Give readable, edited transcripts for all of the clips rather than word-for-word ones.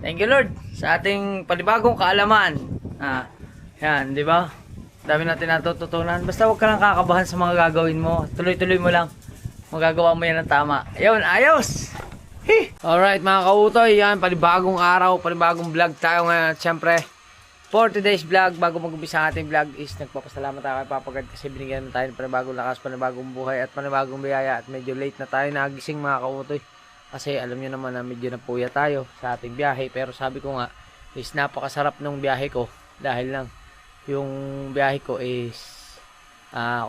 Thank you Lord sa ating panibagong kaalaman. Yan, di ba? Dami natin natututunan. Basta huwag ka lang kakabahan sa mga gagawin mo. Tuloy-tuloy mo lang. Magagawa mo yan ng tama. Ayun, ayos! Alright mga kautoy, yan, panibagong araw, panibagong vlog tayo ngayon. At syempre, for today's vlog, bago mag-umpisa ang ating vlog is nagpapasalamat tayo kay Papa God kasi binigyan na tayo ng panibagong lakas, panibagong buhay at panibagong biyaya. At medyo late na tayo nagising mga kautoy. Kasi alam nyo naman na medyo napuya tayo sa ating biyahe. Pero sabi ko nga, is napakasarap nung biyahe ko. Dahil lang, yung biyahe ko is,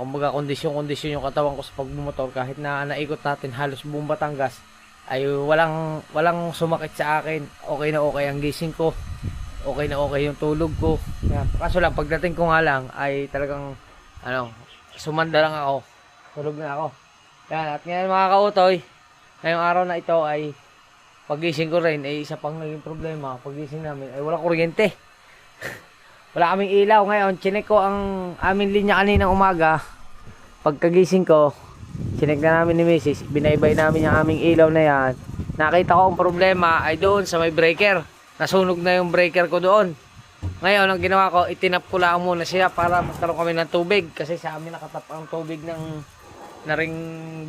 kumbaga kondisyon yung katawan ko sa pagbumotor. Kahit na naikot natin halos buong Batangas, ay walang sumakit sa akin. Okay na okay ang gising ko. Okay na okay yung tulog ko. Yan. Kaso lang, pagdating ko nga lang, ay talagang, sumanda lang ako. Tulog na ako. Yan, at ngayon mga kautoy, ngayong araw na ito ay pagising ko rin ay isa pang naging problema. Pagising namin ay wala kuryente. Wala kaming ilaw ngayon. Chinek ko ang aming linya kaninang umaga. Pagkagising ko, chinek na namin ni Mrs. Binaybay namin yung aming ilaw na yan. Nakita ko ang problema ay doon sa may breaker. Nasunog na yung breaker ko doon. Ngayon ang ginawa ko, itinap ko lang muna siya para magkaroon kami ng tubig. Kasi sa amin nakatap ang tubig na ring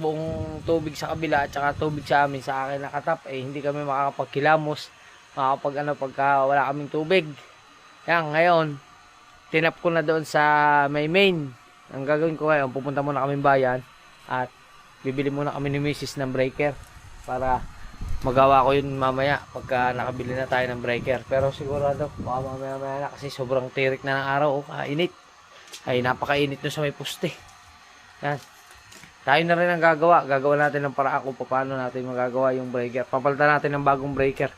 buong tubig sa kabila at saka tubig sa amin. Sa akin nakatap hindi kami makakapagkilamos pagka wala kaming tubig. Yan, ngayon tinap ko na doon sa may main. Ang gagawin ko ngayon, pupunta muna kaming bayan at bibili muna kami ni Mrs. ng breaker para magawa ko yun mamaya pagka nakabili na tayo ng breaker. Pero sigurado baka mamaya na kasi sobrang tirik na ng araw. Kainit, ay napakainit doon sa may poste. Yan, tayo na rin ang gagawa natin ng paraan kung paano natin magagawa yung breaker. Papalitan natin ng bagong breaker.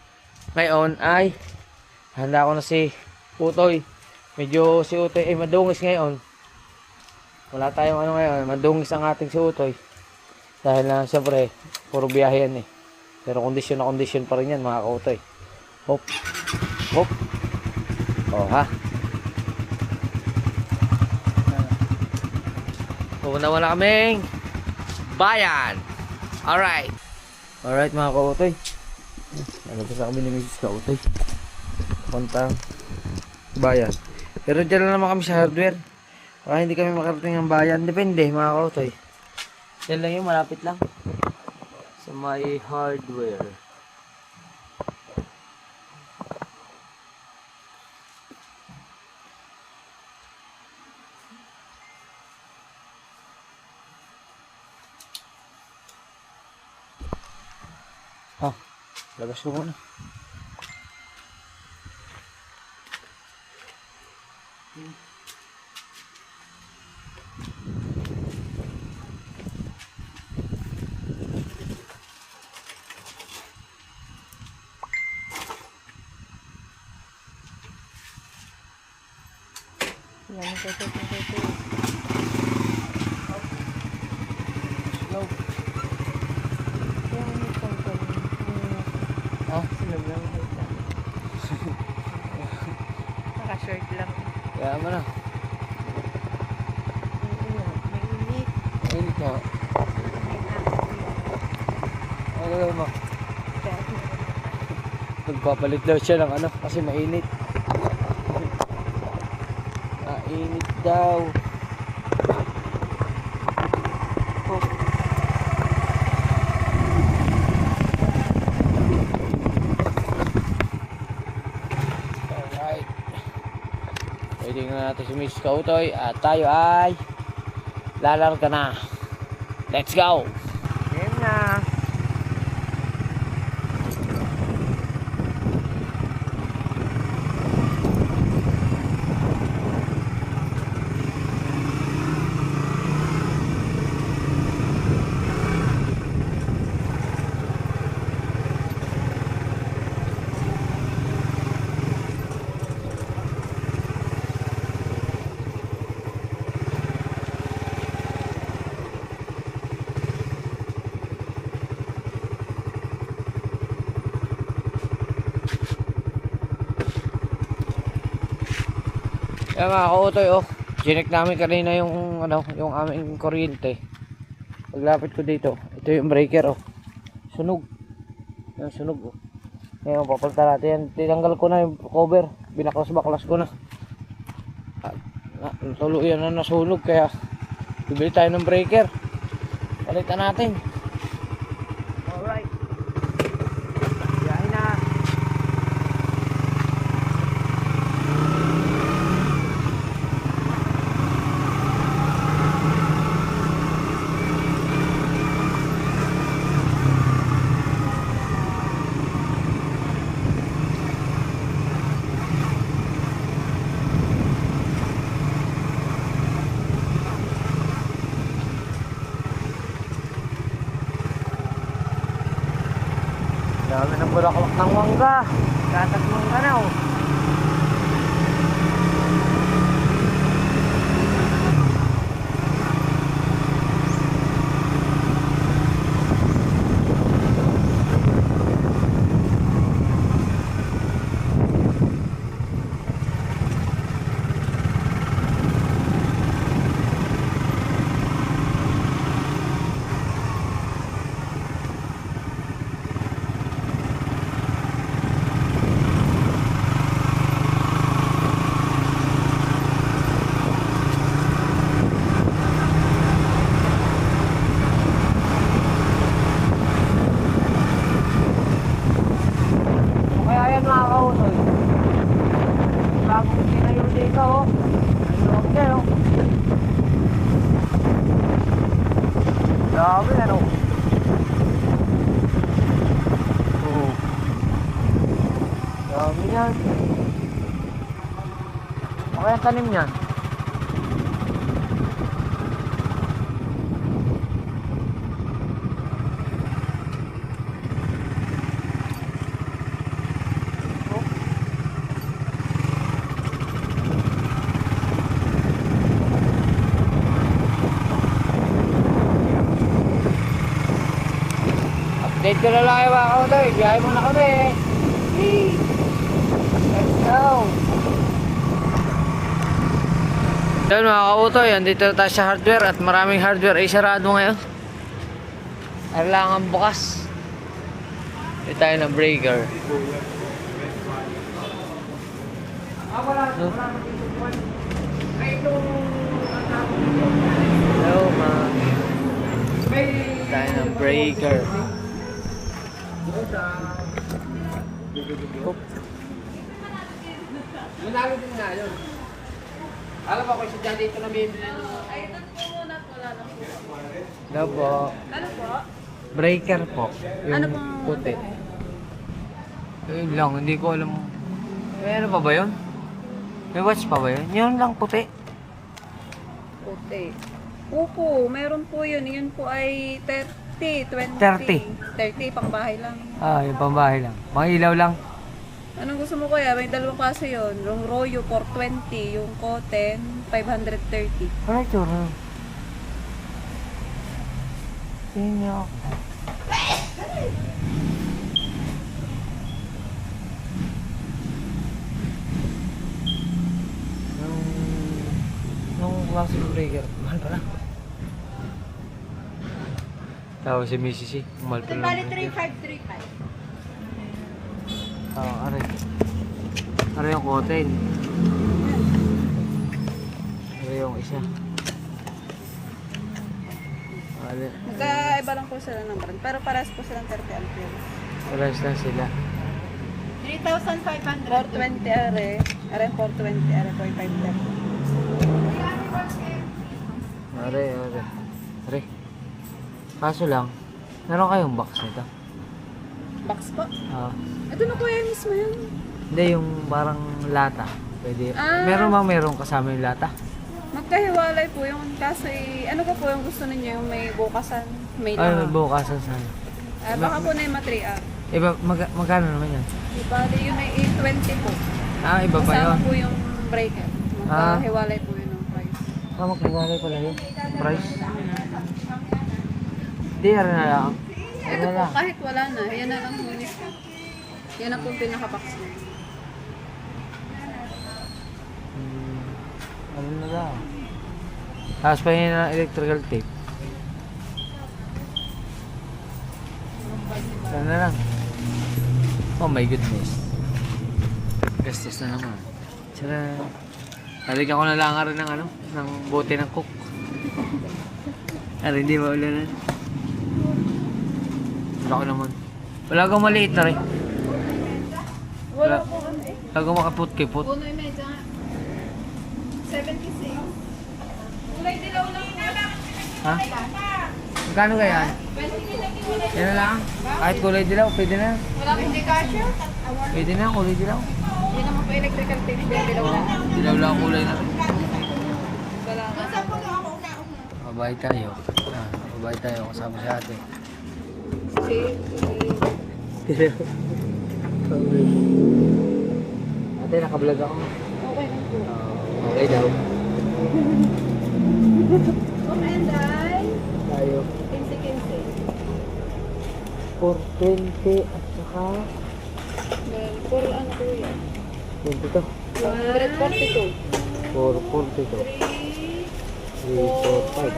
Ngayon ay handa ko na si Utoy. Medyo si Utoy ay madungis ngayon. Wala tayong ngayon, madungis ang ating si Utoy. Dahil na siyempre puro biyahe yan Pero kondisyon na kondisyon pa rin yan mga kautoy. Hop. Hop. Ha. Pupunta muna kaming bayan. Alright mga kautoy. Nalabas na kami ni Mrs. Kautoy. Puntang bayan. Pero dyan lang naman kami sa hardware. Baka hindi kami makarating ng bayan. Depende mga kautoy. Dyan lang yung malapit lang. Sa may hardware. Labas ko muna. Naka-short lang. Kaya mo na. Mainit. Mainit nga. Ano gawin mo? Nagpapalit daw siya ng kasi mainit. Mainit daw. Pwede na natin si Mrs. Kautoy at tayo ay lalarga na. Let's go! Ayan na. Kaya mga kautoy, chinek namin kanina yung yung aming kuryente. Paglapit ko dito, ito yung breaker, sunog. Yung sunog, Ngayon, papalitan natin yan. Tinanggal ko na yung cover. Binaklas-baklas ko na. Tuluyan na nasunog kaya bibili tayo ng breaker. Palitan natin. Alright. Biyahe na. Dami ng bulaklak ng mangga. Gatas mangga na oh. Kaya yan mga kausoy. Bagong tinayo dito oh. Ayun kayo. Dami ano. Oo. Dami yan. Okay ang tanim yan. Update ko na lang kayo mga kautoy. Biyahe muna kami. Let's go. Yan mga kautoy. Andito na tayo sa hardware at maraming hardware ay sarado ngayon. Kailangan bukas. Dito tayo ng breaker. No? Hello mga. Tayo ng breaker. Manalo din na yun. Alam mo, kung siya dito na bibili ng... Ay, nagpumunat wala lang po. Hello po. Ano po? Breaker po. Yung Ano pong puti. Ayun lang, hindi ko alam. Eh, ano pa ba yun? May watch pa ba yun? Yun lang puti. Puti. Opo, meron po yun. Yun po ay 30, 20. 30, pang bahay lang. Ah, yung pambahay lang. Mga ilaw lang. Anong gusto mo kuya? May dalawang klase yun. Yung Royo 420, yung Cotton 530. Ano yung tsura? Tingnan niyo ako. Nung classic breaker, mahal pala. Tapos si Mrs. Mahal pala. Bali ng breaker. 3535. Oo, aray. Aray yung cotton. Aray yung isa. Aray. Magkaiba lang po sila ng brand. Pero parehas po silang 30 amperes. Paras lang sila. 3,500. 420 are. Are 420 are 4530. Aray, aray. Aray. Kaso lang, meron kayong box nito? Box po. Ah. Ito na kuya mismo yun. Hindi, yung parang lata. Pwede. Ah. Meron kasama yung lata? Magkahiwalay po yung kaso ano pa po yung gusto ninyo yung may bukasan, may Ay, lama. may bukasan sana. Baka po na yung matriar. Iba, magkano naman yan? Bali yun ay 820 po. Ah, iba pa Kasama yun. po yung breaker. Magkahiwalay po yun ang price. Ah, magkaiwalay pala yun. Price. Hindi, na lang. Ito Wala. po kahit wala na, yan na lang ngunit. Yan ang po pinaka-box niya. Ano na lang. Tapos pa yun ng electrical tape. Saan na lang. Oh my goodness. Gastos na naman. Tsara. Taligyan ko na lang rin ng ano, ng bote ng cook. Hindi ba ulanan? Wala ko naman. Wala kang maliit na rin. Wala kang makaput-kiput. Puno yung medyo nga. 76. Kulay dilaw lang po. Ha? Magkano kaya? Yan na lang. Kahit kulay dilaw, pwede na. Wala pong dekasyo. Pwede na, kulay dilaw. Hindi naman po electrical tape. Dilaw lang. Dilaw lang ang kulay na rin. Salamat. Mabay tayo. Mabay tayo kasama si ate. Ate, nakablog ako. Okay na po. Okay daw. Okay, Day. Tayo. 15-15. 420 at saka For ano po yan? 22. 142. 442. 3, 4, 5.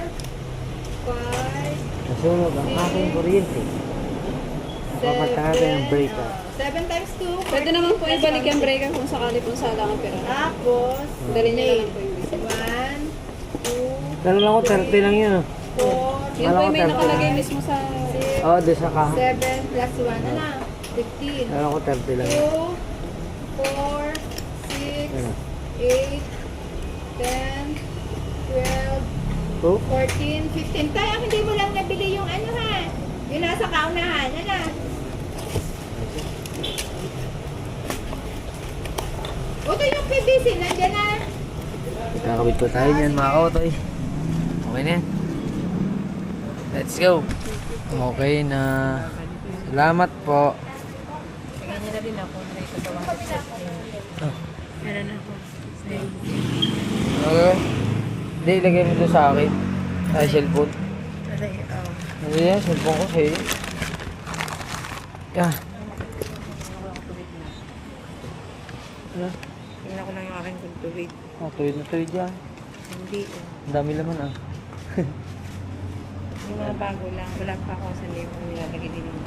5. Nasunod ang aking kuryente. Napapata natin ang breaker. 7 times 2. Pwede naman po ibalik yung breaker kung sakali pong salangan pero. Tapos, dali niyo lang po yung bisip. 1, 2, Dala lang ko, 30 lang yun. 4. Yan po yung may nakalagay mismo sa Oo, doon sa kaha. 7 plus 1. Ano? 15. Dala ko, 30 lang 2, yun. 4, 6, 8, 10, 12, 14, 15. Tayo, hindi mo lang nabili yung ano ha. Yung nasa kaunahan. Ano? Oto yung PVC, nandiyan na. Kakabit pa tayo niyan mga kautoy. Okay na yan. Let's go. Okay na. Salamat po. Kaya na rin ako. Oh. Meron ako. Okay. Hindi, ilagay mo doon sa akin. Ay, cellphone. Ano yan? Cellphone ko sa'yo. Yan. Ano? Tingnan ko lang yung aking tuwid. Tuwid na tuwid yan. Hindi. Ang dami laman ah. Yung mga bago lang. Wala pa ako sa name kung nilalagay din yung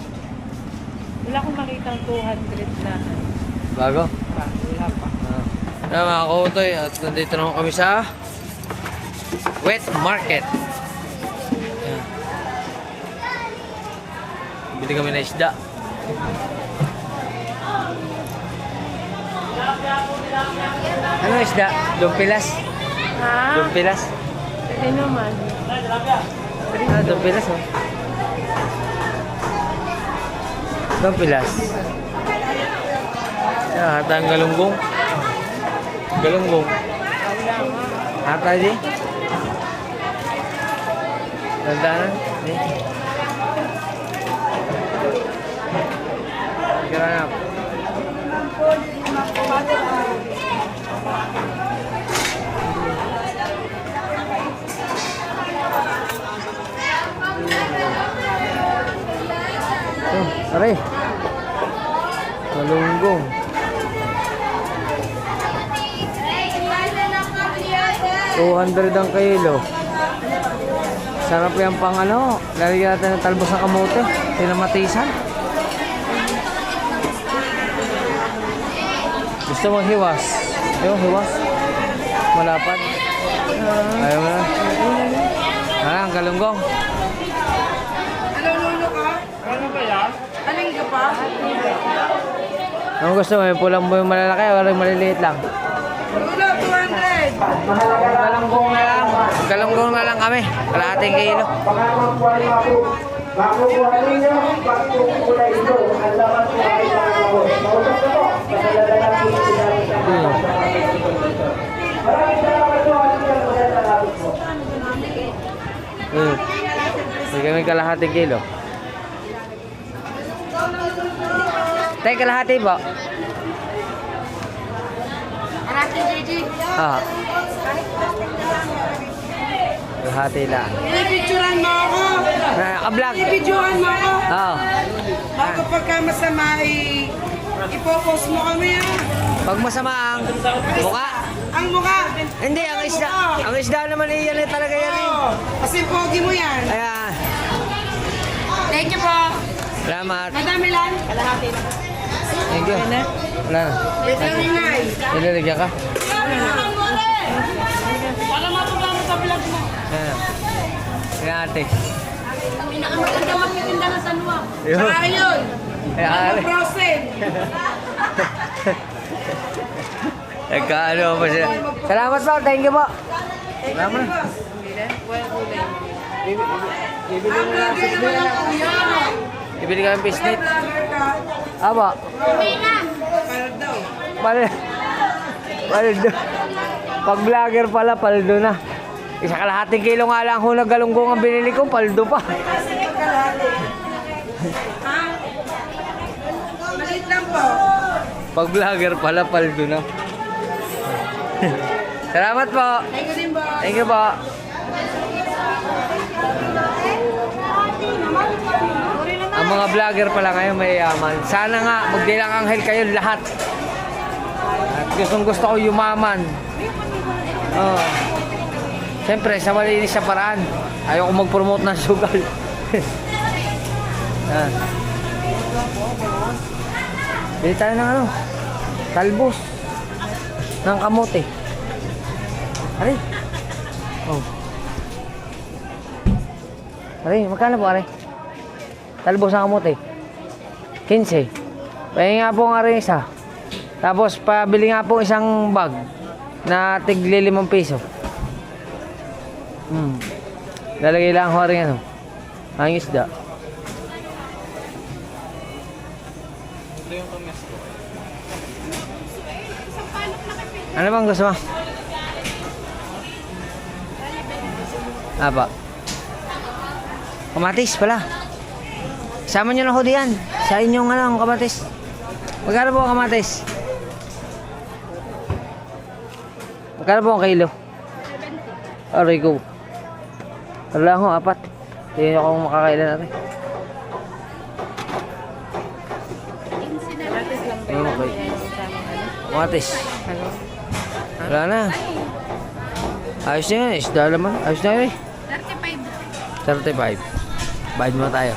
wala akong makitang 200 na Bago? bago. Wala pa. Kaya mga kautoy, at nandito naman kami sa wet market. Yan. Bili kami na isda. Ano isda? Dumpilas? Ha? Dumpilas? Pwede naman. Dumpilas oh. Dumpilas. Yan, hata ang galunggong. Galunggong. Hata di? Dandanan? Di? Kira na. Oh, aray. Galunggong. $200 ang kilo. Sarap yan pang ano. Lalagyan natin ng talbos ng kamote. Pinamatisan. Gusto mo hiwas? Ayun, hiwas. Malapad. Ayaw mo na. Ang galunggong. Aling ka pa? Ano gusto mo? Yung pulang mo yung malalaki o yung maliliit lang? Ulo, 200! Galunggong na lang. Galunggong na lang kami. Kalahating kilo. Makukuha ninyo pag kulay ito. Ang laman po ay nakakabot. Mausap na po. Padala na po sinabi sa maraming salamat po. Maganda natin po. May kami kalahating kilo. Tay, kalahati po. Arating JJ. Kalahati lang. Pipicturan mo ako. Naka-vlog. Pipicturan mo ako. Oo. Bago pagka masama, ipopost mo kami ha. Pag masama ang mukha. Ang mukha. Hindi, ang isda. Ang isda naman yan talaga yan eh. Oo. Kasi pogi mo yan. Ayan. Thank you po. Salamat. Madami lang. Kalahati na. Thank you. Wala na. Wait lang, Inay. Ilalagyan ka? Para matulang sa vlog mo. Ayan. Kaya ate. Pinakamaganda magtitinda ng sanwa. Yun. Saka yun. Kaya ate. Frozen. Nagkaano pa siya. Salamat po. Thank you po. Salamat. Bibili mo lang. Bibili ka ng biscuit. Aba. Paldo. Pag vlogger pala, paldo na. Isa kalahating kilo nga lang ho na galunggong ang binili ko, paldo pa. Maliit lang po. Pag vlogger pala, paldo na. Salamat po. Thank you din po. Thank you po. Ang mga vlogger pala ngayon mayayaman. Sana nga magdilang anghel kayo lahat. At gustong gusto ko yumaman. Oh. Siyempre, sa malinis sa paraan. Ayaw ko mag-promote ng sugal. Ah. Bili tayo ng ano? Talbos. Ng kamote. Aray. Oh. Aray, magkano po aray? Talbos ng kamote. 15. Pahingi nga po nga rin isa. Tapos pabili nga po isang bag na tigli 5 piso. Lalagay lang ko rin ano. Ang isda. Ano bang gusto mo? Apa? Kamatis pala. Sama nyo na ho diyan. Sa inyong ano, kamatis. Magkano po ang kamatis? Magkano po ang kilo? Aray ko. Wala ho, 4. Tingnan nyo kung makakailan natin. Okay. Kamatis. Wala na. Ayos na yun. Isda naman. Ayos na yun. 35. Bayad mo tayo.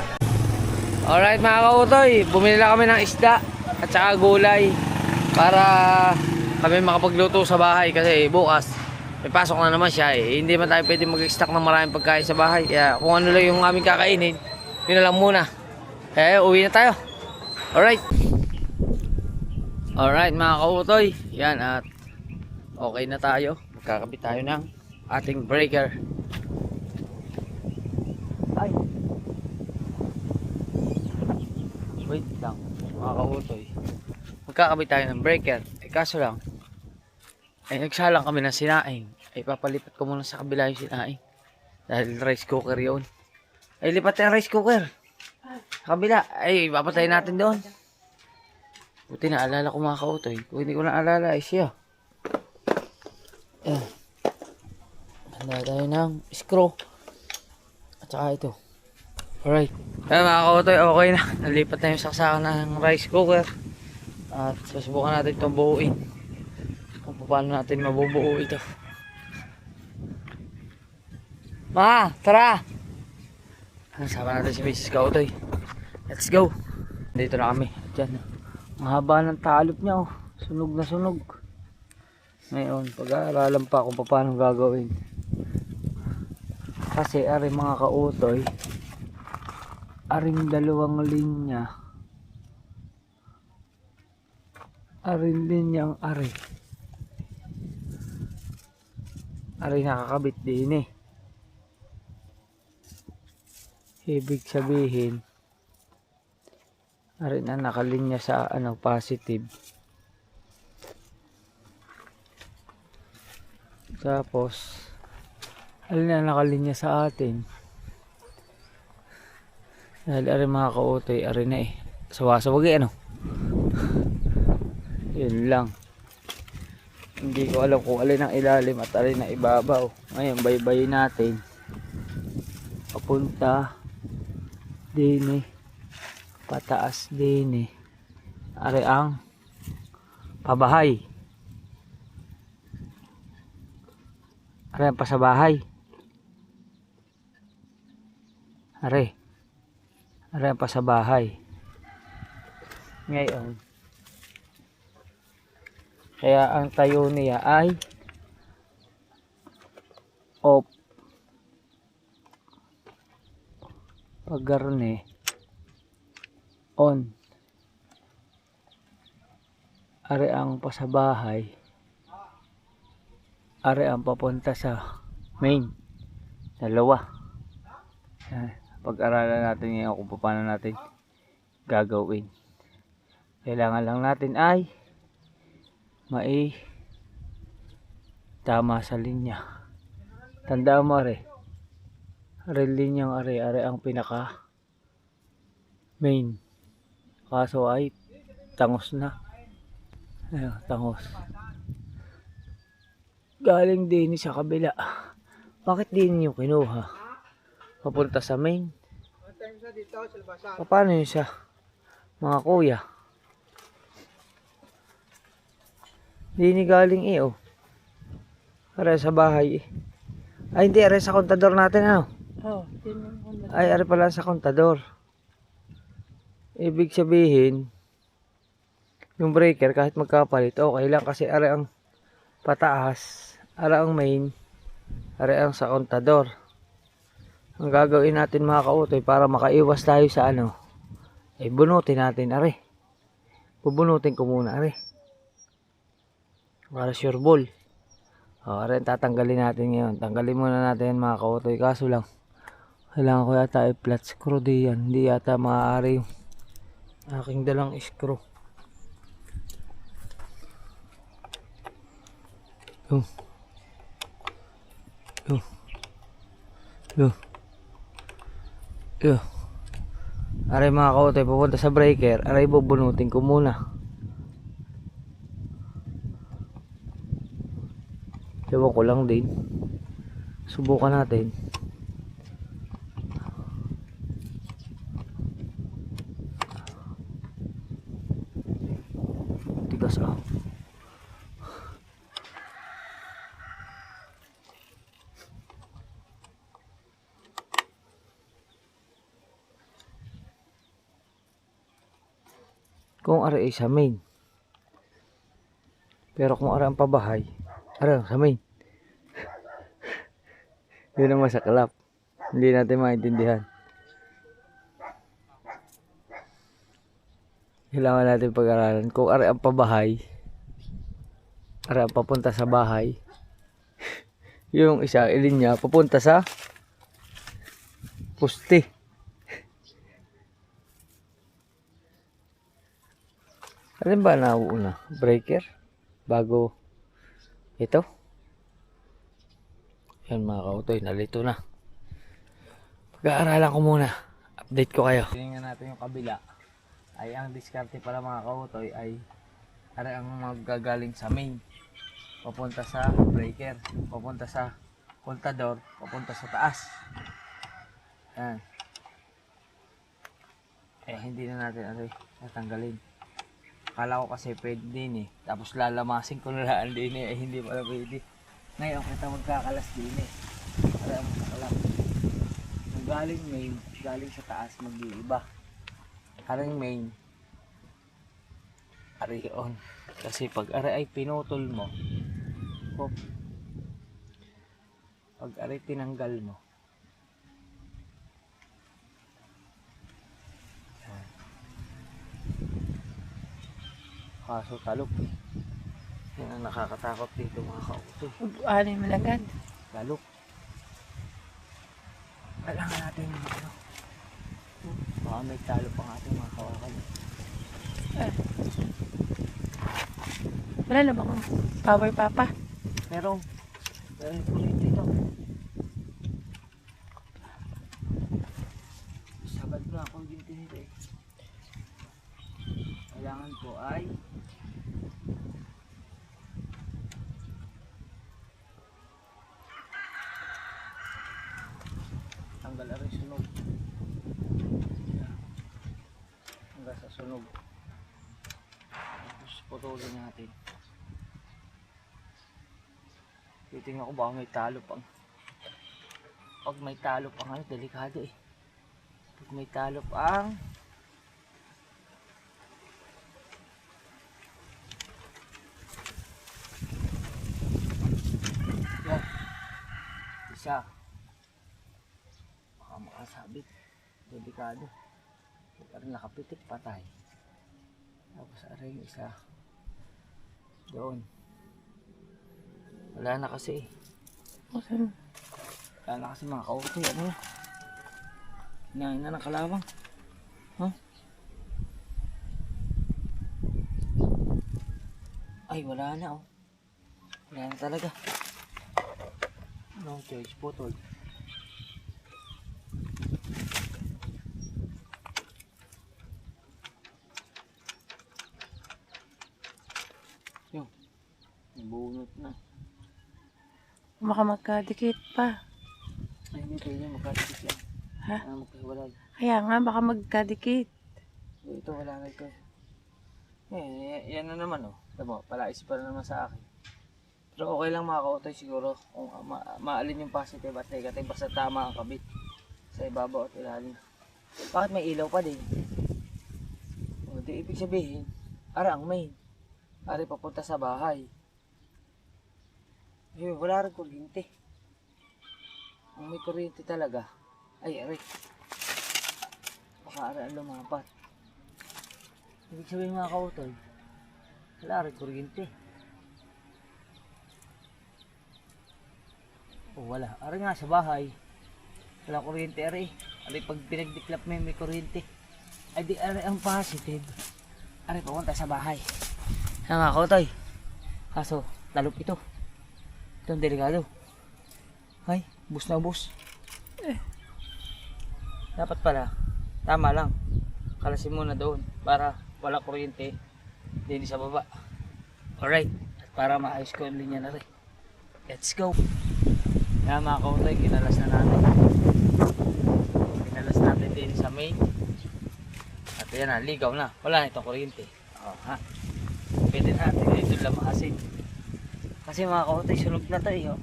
Alright mga kautoy. Bumili na kami ng isda at saka gulay para kami makapagluto sa bahay kasi bukas may pasok na naman siya eh. Hindi man tayo pwede mag-stock ng maraming pagkain sa bahay. Kaya kung ano lang yung aming kakainin, yun na lang muna. Kaya uwi na tayo. Alright. Alright mga kautoy. Yan at okay na tayo. Magkakabit tayo ng ating breaker. Ay. Wait lang mga kautoy. Magkakabit tayo ng breaker. Eh kaso lang ay nagsalang kami ng sinaing. Ay papalipat ko muna sa kabila yung sinaing. Dahil rice cooker yun. Ay lipat yung rice cooker. Sa kabila. Ay papatay natin doon. Buti na alala ko mga kautoy. Kung hindi ko na alala ay siya. Ayan. Handa tayo ng screw. At saka ito. Alright. Ayan mga kautoy, okay na. Nalipat na yung saksakan ng rice cooker. At susubukan natin itong buuin. Kung paano natin mabubuo ito. Ma, tara! Sama natin si Mrs. Kautoy. Let's go! Dito na kami. Diyan. Ang haba ng talop niya oh. Sunog na sunog. Ngayon, pag-aaralan pa kung paano gagawin. Kasi ari mga kautoy, aring 2 linya. Aring linyang ari. Ari nakakabit din eh. Ibig sabihin, ari na nakalinya sa ano positive. Tapos alin na nakalinya sa atin. Dahil ari mga kautoy, ari na eh. Sawasawag ano. Yun lang. Hindi ko alam kung alin ang ilalim at alin ang ibabaw. Ngayon baybayin natin. Papunta din eh. Pataas din eh. Ari ang pabahay. Ari ang pasabahay. Ari ang pasabahay. Ngayon Kaya ang tayo niya ay off. Pag garne on. Ari ang pasabahay. Ari ang papunta sa main. Dalawa. Pag-aralan natin ngayon kung paano natin gagawin. Kailangan lang natin ay tama sa linya. Tandaan mo are. Are linyang are ang pinaka main. Kaso ay tangos na. Ayun, tangos. Galing din sa kabila. Bakit din nyo kinuha? Papunta sa main. Paano yun siya? Mga kuya. Di ni galing oh. Are sa bahay Ay hindi, are sa kontador natin ano? Ay, are pala sa kontador. Ibig sabihin, yung breaker kahit magkapalit, okay lang kasi are ang pataas, are ang main, are ang sa kontador. Ang gagawin natin mga kautoy para makaiwas tayo sa ano, ay bunutin natin are. Bubunutin ko muna are. Para sure ball. Are tatanggalin natin ngayon. Tanggalin muna natin mga kautoy. Kaso lang, kailangan ko yata i-flat screw diyan. Hindi yata maaari yung aking dalang screw. Aray mga kautoy, pupunta sa breaker. Aray bubunutin ko muna. Ewan ko lang din. Subukan natin. Tigas ah. Kung ara ay sa main. Pero kung ara ang pabahay, ara sa main. Yun ang masaklap. Hindi natin maintindihan. Kailangan natin pag-aralan. Kung ara ang pabahay, ara ang papunta sa bahay, yung isa ilinya papunta sa poste. Alin ba nauuna? Breaker? Bago ito? Yan mga kautoy, nalito na. Pag-aaralan ko muna. Update ko kayo. Tingnan natin yung kabila. Ay ang diskarte pala mga kautoy ay ara ang magagaling sa main. Papunta sa breaker. Papunta sa kontador. Papunta sa taas. Yan. Hindi na natin natanggalin. Akala ko kasi pwede din Tapos lalamasin ko na lang din hindi pala pwede. Ngayon kita magkakalas din Para magkakalas. Yung galing main, galing sa taas mag-iiba. Aring main, ari on. Kasi pag ari ay pinutol mo, pag ari tinanggal mo, kaso talok Yan ang nakakatakot dito mga kautoy. Ano yung malagad? Talok. Kailangan natin baka may talo pang ating mga kawakan. Wala na bang power papa? Meron kulit dito. Sabad ko ako yung tinito Kailangan ko ay tanggal na rin sunog. Hanggang sa sunog. Tapos putulin natin. Titingnan ko baka may talo pang. Pag may talo pang delikado Pag may talo pang isa. Baka makasabit. Delikado. Parang nakapitik, patay. Tapos aray yung isa. Doon. Wala na kasi. Wala na kasi mga kautoy. Ano na? Hinahin na ng kalawang. Huh? Ay, wala na oh. Wala na talaga. No choice, putol. Yung, nabunot na. Baka magkadikit pa. Ay, hindi pwede magkadikit yan. Ha? Magkahiwalay. Kaya nga, baka magkadikit. Ito, wala na ito. Yan na naman oh. Diba, palaisip pa na naman sa akin. Pero okay lang mga kautoy siguro kung maalin yung positive at negative basta tama ang kabit sa ibabaw at ilalim. Bakit may ilaw pa din? O, di ibig sabihin, ara ang main. Ari papunta sa bahay. Wala rin kuryente. Ang may kuryente talaga, ay ari. Baka ara ang lumapat. Ibig sabihin mga kautoy, wala rin kuryente. O wala. Ari nga sa bahay. Wala kuryente ari. Ari pag pinagdiklap mo may kuryente. Ay di ari ang positive. Ari papunta sa bahay. Yan nga kautoy. Kaso talop ito. Ito ang delikado. Ay, bus na bus. Dapat pala. Tama lang. Kalasin muna doon para wala kuryente din sa baba. Alright. At para maayos ko ang linya na rin. Let's go. Kaya mga kautoy, kinalas na natin. Kinalas natin din sa main. At yan na, ligaw na. Wala na itong kuryente. O, ha? Pwede natin dito lamasin. Kasi mga kautoy, sunog na to eh. Oh.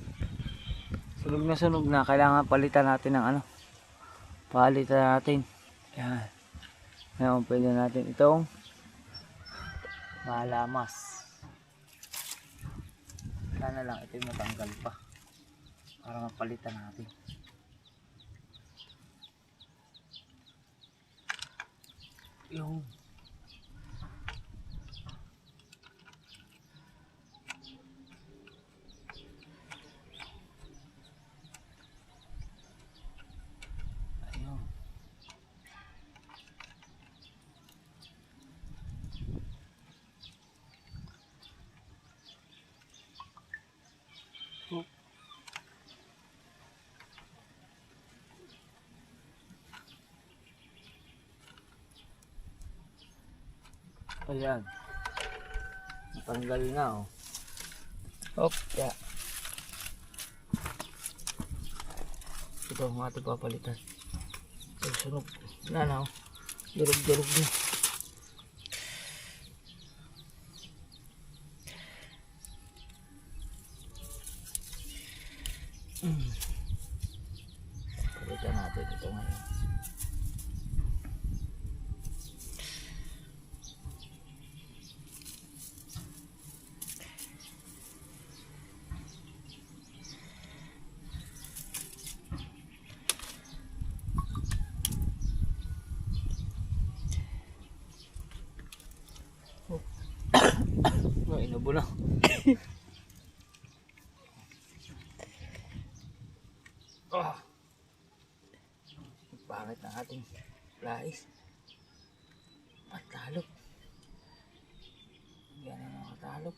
Sunog na. Kailangan palitan natin ng ano. Palitan natin. Yan. Ngayon, pwede natin itong malamas. Sana lang ito yung matanggal pa. Para mapalitan natin. Yung ayun. Ayan. Natanggal na oh. Hop, ya. Ito ang ating papalitan. Sunog. Na oh. Durog-durog na. Palitan natin ito ngayon. Inubo na. Oh. Pangit na ating lais. Patalok. Yan ang nakatalok.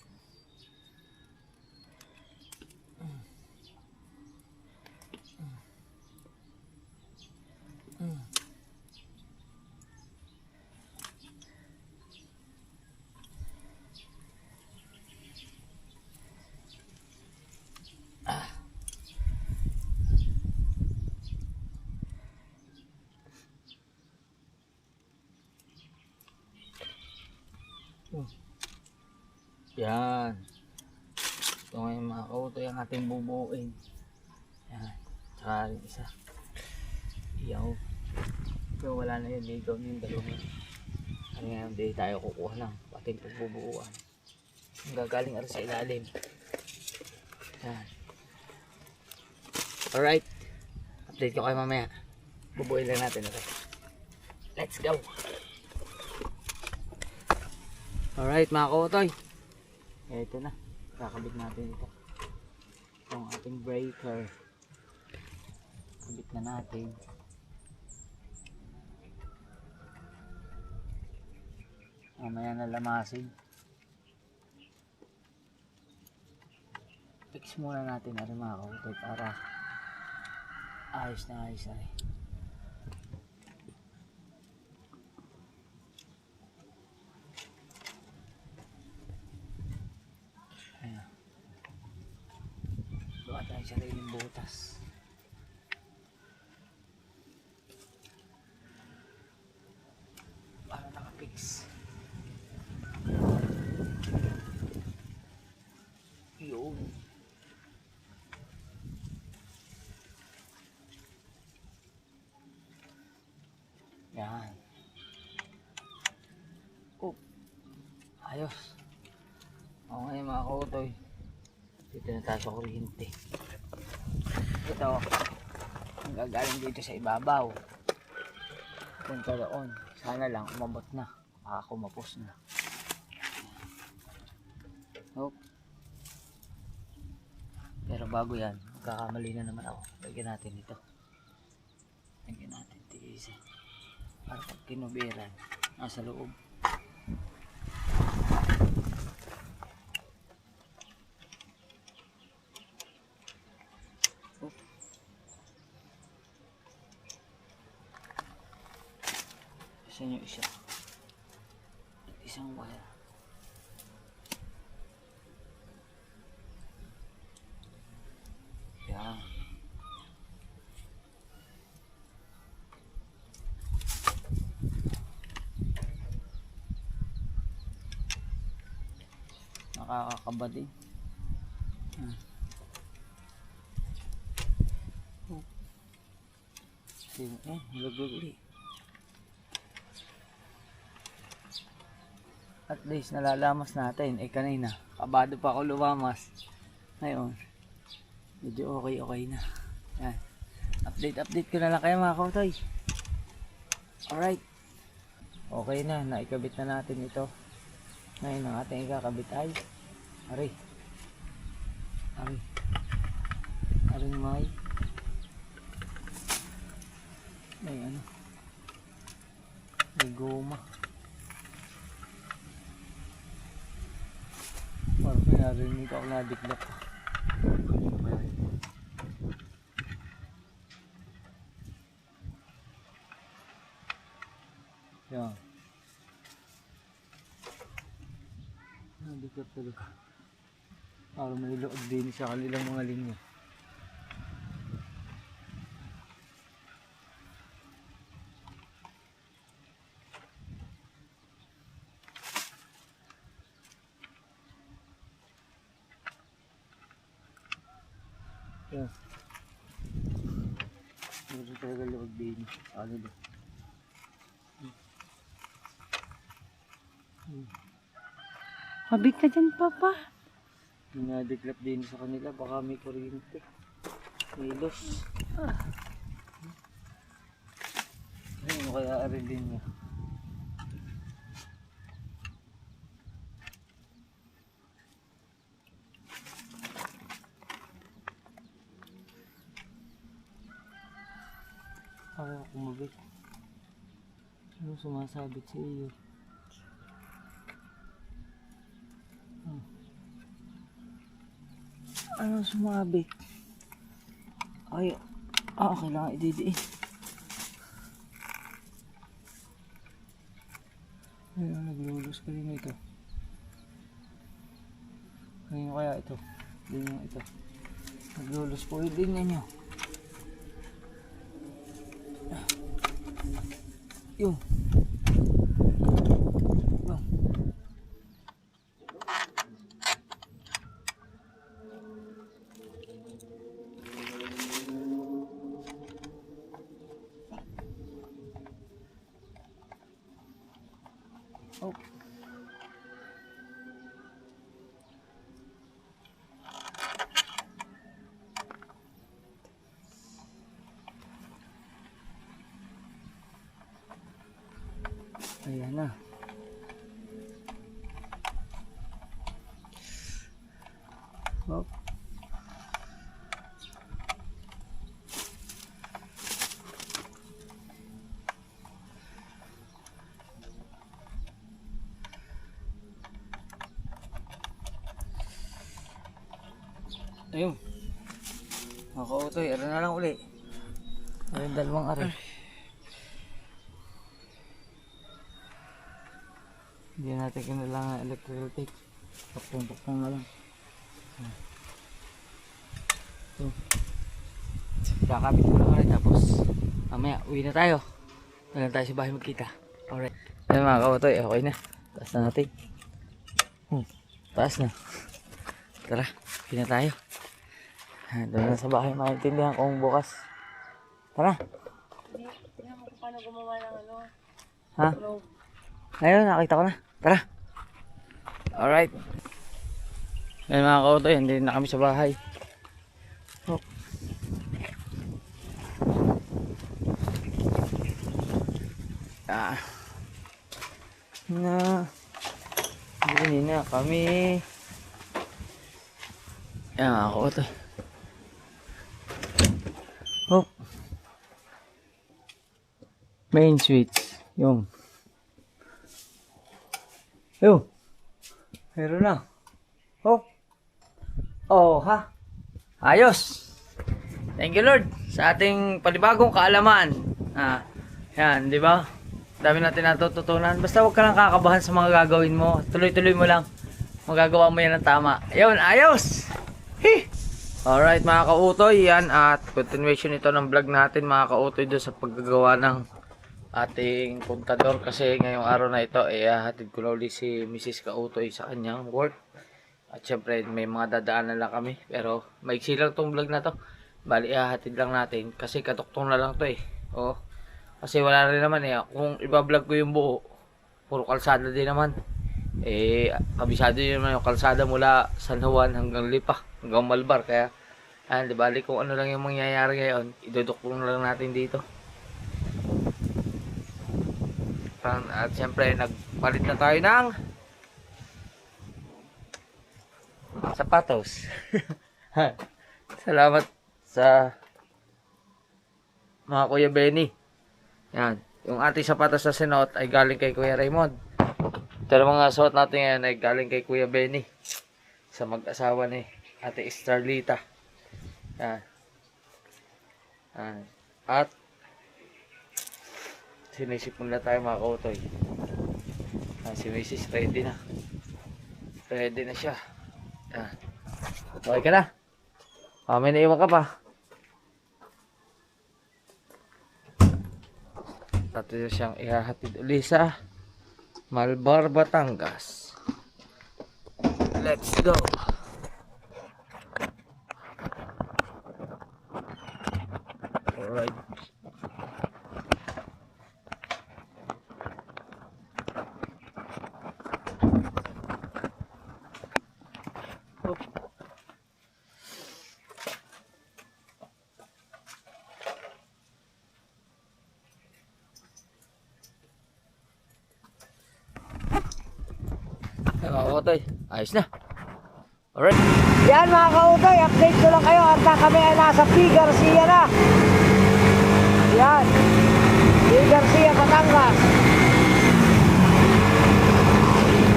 Yan. Ito ngayon mga kautoy ang ating bubuuin. Yan. Tsaka rin isa. Iyaw. So wala na yun. Ligaw na yung dalawang. Ano ngayon di tayo kukuha lang. Pating pagbubuuan. Ang gagaling rin sa ilalim. Yan. Alright. Update ko kayo mamaya. Bubuin lang natin ito. Let's go! Alright mga kautoy. Ito na. Kakabit natin ito. Itong ating breaker. Kabit na natin. Mamaya na lamasin. Fix muna natin na rin mga kautoy para ayos na ayos na rin. Ayan. Gawa tayo sariling butas. Para nakapix. Yun. Yan. Oh. Ayos. Okay mga kautoy. Dito na tayo sa kuryente. Ito. Ang gagaling dito sa ibabaw. Punta doon. Sana lang umabot na. Baka kumapos na. Oh. Pero bago yan, magkakamali na naman ako. Lagyan natin ito. Lagyan natin tiisin. Para pag kinubiran, nasa loob. Oh. Isa nyo isa. Isang wire. Yan. Nakakakaba din. Lagog ulit. At least nalalamas natin. Eh kanina, kabado pa ako lumamas. Ngayon, medyo okay na. Yan. Update ko na lang kayo mga kautoy. Alright. Okay na, naikabit na natin ito. Ngayon ang ating ikakabit ay Ari may ano, may goma. Parang may narinig ako nadiklap. Yan. Nadiklap talaga. Parang may loob din sa kanilang mga linya. Yan. Meron talaga loob din sa kanila. Mabig ka dyan, Papa. Nadiklap din sa kanila, baka may kuryente. May los. Ano kaya arilin niya? Ayaw kumabit. Ano sumasabit sa iyo? Ano sumabit? Ay, kailangan ididiin. Ayun, naglulus ka rin ito. Ngayon kaya ito? Linya ito. Naglulus po yung linya nyo. Yung. Oh. Ayan na. Hop. Ayun. Ako utoy, ara na lang uli. Ayun, dalawang ari. Hindi natin kailangan electrical tape. Pakpong na lang. Ito. Kakapit ko lang rin tapos mamaya uwi na tayo. Tagal tayo sa bahay magkita. Alright. Ayun mga kautoy, okay na. Taas na natin. Taas na. Tara, uwi na tayo. Doon na sa bahay maintindihan kung bukas. Tara. Tingnan mo kung paano gumawa ng ano. Ha? Ayun, nakita ko na. Tara. Alright. Ayun mga kautoy, hindi na kami sa bahay. Oh. Hindi na kami. Ayun mga kautoy. Oh. Main switch. Yung. Yo. Meron na. Oh. Oh, ha. Ayos. Thank you Lord sa ating panibagong kaalaman. Yan, di ba? Dami natin natututunan. Basta huwag ka lang kakabahan sa mga gagawin mo. Tuloy-tuloy mo lang. Magagawa mo yan ng tama. Ayun, ayos. Heh. Alright mga kautoy, yan at continuation ito ng vlog natin mga kautoy doon sa paggagawa ng ating kontador kasi ngayong araw na ito hatid ko na ulit si Mrs. Kautoy sa kanyang work at syempre may mga dadaanan lang kami pero maiksi lang tong vlog na to, bali hatid lang natin kasi katuktong na lang to oh, kasi wala rin naman kung iba-vlog ko yung buo puro kalsada din naman kabisado din naman yung kalsada mula San Juan hanggang Lipa hanggang Malbar kaya di bali kung ano lang yung mangyayari ngayon idudukong lang natin dito. At syempre nagpalit na tayo ng sapatos. Salamat sa mga Kuya Benny. Yan, yung ating sapatos na sinuot ay galing kay Kuya Raymond. Pero mga suot natin ngayon ay galing kay Kuya Benny sa mag-asawa ni Ate Starlita. Yan. At sinisip muna tayo mga kautoy. Si Mrs. ready na. Ready na siya. Okay ka na? May naiwan ka pa. Tatlo siyang ihahatid uli sa Malbar, Batangas. Let's go. Alright. Mga kautoy, ayos na. Alright. Yan mga kautoy, update ko lang kayo at kami ay nasa P. Garcia na. Yan. P. Garcia, Batangas.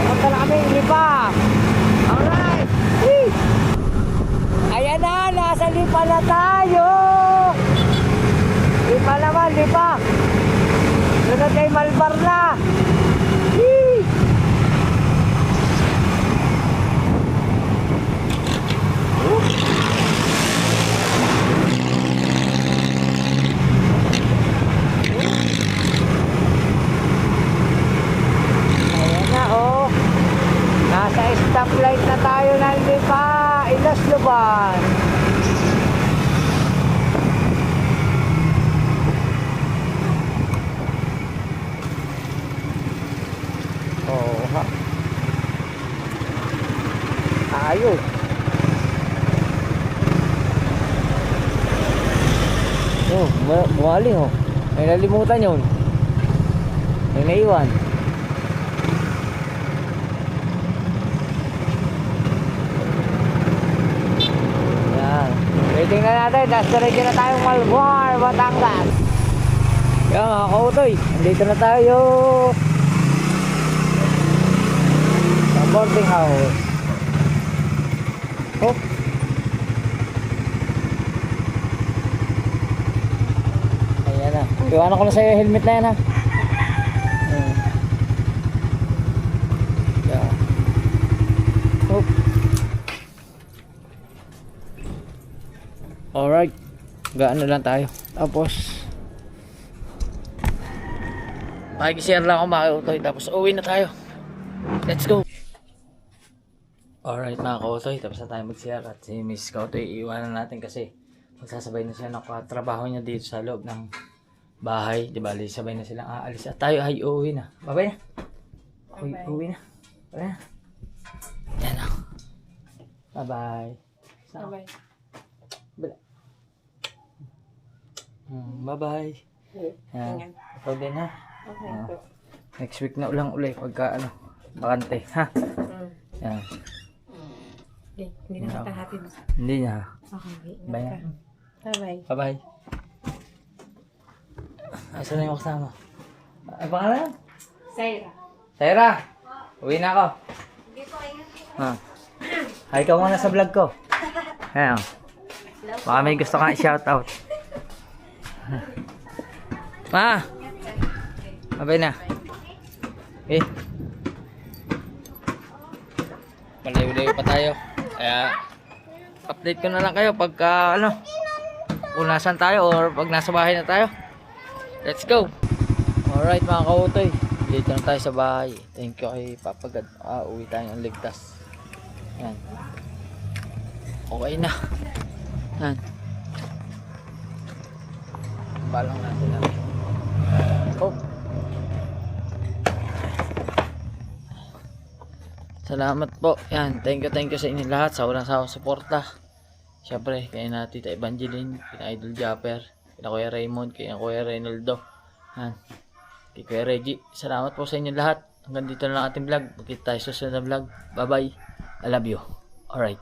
Punta na kami, Lipa. Alright. Whee! Ayan na, nasa Lipa na tayo. Lipa naman, Lipa. Sunod kay Malbar na. Whee! Ayan na nasa stoplight na tayo ng Lipa, Ilas Luban. Ayos. Bumaling May nalimutan yun. May naiwan. Titingnan natin, diretso na tayong Malvar, Batangas. Yan mga kautoy, andito na tayo sa boarding house. Oh. Ayan na. Iwanan ko na sa'yo yung helmet na yan ha. Ayan. Yan. Oh. Alright. Gaano lang tayo. Tapos makikishare lang ako makiutoy. Tapos uwi na tayo. Let's go. Alright mga kautoy. Tapos na tayo mag-share. At si Miss Kautoy iiwanan natin kasi magsasabay na siya ng trabaho niya dito sa loob ng bahay. Diba? Sabay na silang aalis. At tayo ay uuwi na. Bye-bye na. Uwi na. Bye na. Yan o. Bye-bye. Bye-bye. Bye-bye. Yan. Ikaw din ha. Okay po. Next week na ulang uli pagka bakante ha. Yan. Hindi na makahatid. Hindi niya. Okay. Bye na. Bye-bye. Bye-bye. Asa na yung kasama? Ay, pangalan? Saira. Sarah! Uwi na ako. Ha. Hi ka muna sa vlog ko. Ayan. Baka may gusto kang i-shoutout. Ma! Bye na. Okay. Malayo-layo pa tayo. Kaya update ko na lang kayo pagka kung nasan tayo or pag nasa bahay na tayo. Let's go. Alright mga kautoy, dito na tayo sa bahay. Thank you kay Papa God. Uwi tayo ng ligtas. Yan. Okay na. Yan. Balang natin na. Oh. Salamat po. Yan. Thank you sa inyo lahat sa walang sawang suporta. Siyempre, kaya na Tita Evangeline, kina Idol Japper, kina Kuya Raymond, kina Kuya Reynoldo. Yan. Kay Kuya Reggie. Salamat po sa inyo lahat. Hanggang dito na lang ating vlog. Magkita tayo sa susunod na vlog. Bye bye. I love you. Alright.